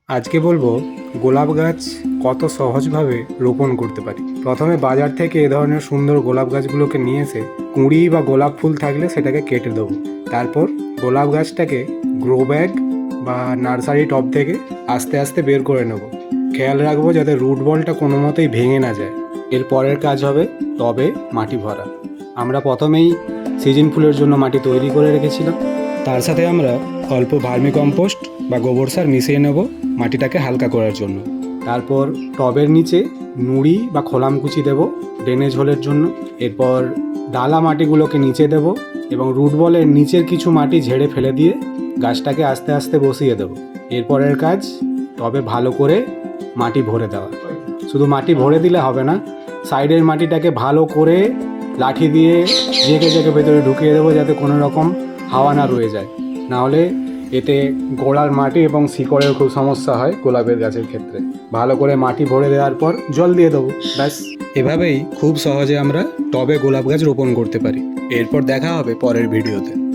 আজকে বলবো গোলাপ গাছ কত সহজভাবে রোপণ করতে পারি। প্রথমে বাজার থেকে এ ধরনের সুন্দর গোলাপ গাছগুলোকে নিয়ে এসে কুঁড়ি বা গোলাপ ফুল থাকলে সেটাকে কেটে দেবো। তারপর গোলাপ গাছটাকে গ্রো ব্যাগ বা নার্সারি টব থেকে আস্তে আস্তে বের করে নেব। খেয়াল রাখবো যাতে রুট বলটা কোনো মতেই ভেঙে না যায়। এর পরের কাজ হবে টবে মাটি ভরা। আমরা প্রথমেই সিজন ফুলের জন্য মাটি তৈরি করে রেখেছিলাম। তার সাথে আমরা অল্প ভার্মি কম্পোস্ট বা গোবর সার মিশিয়ে নেব মাটিটাকে হালকা করার জন্য। তারপর টবের নিচে নুড়ি বা খোলামকুচি দেব ড্রেনেজ হোলের জন্য। এরপর ডালা মাটিগুলোকে নিচে দেব এবং রুট বলের নিচের কিছু মাটি ঝেড়ে ফেলে দিয়ে গাছটাকে আস্তে আস্তে বসিয়ে দেব। এরপরের কাজ টবে ভালো করে মাটি ভরে দেওয়া। শুধু মাটি ভরে দিলে হবে না, সাইডের মাটিটাকে ভালো করে লাঠি দিয়ে জেঁকে জেঁকে ভেতরে ঢুকিয়ে দেবো যাতে কোনো রকম হাওয়া না রয়ে যায়। নাহলে এতে গোড়ার মাটি এবং শিকড়ের খুব সমস্যা হয় গোলাপের গাছের ক্ষেত্রে। ভালো করে মাটি ভরে দেওয়ার পর জল দিয়ে দেবো, ব্যাস। এভাবেই খুব সহজে আমরা টবে গোলাপ গাছ রোপণ করতে পারি। এরপর দেখা হবে পরের ভিডিওতে।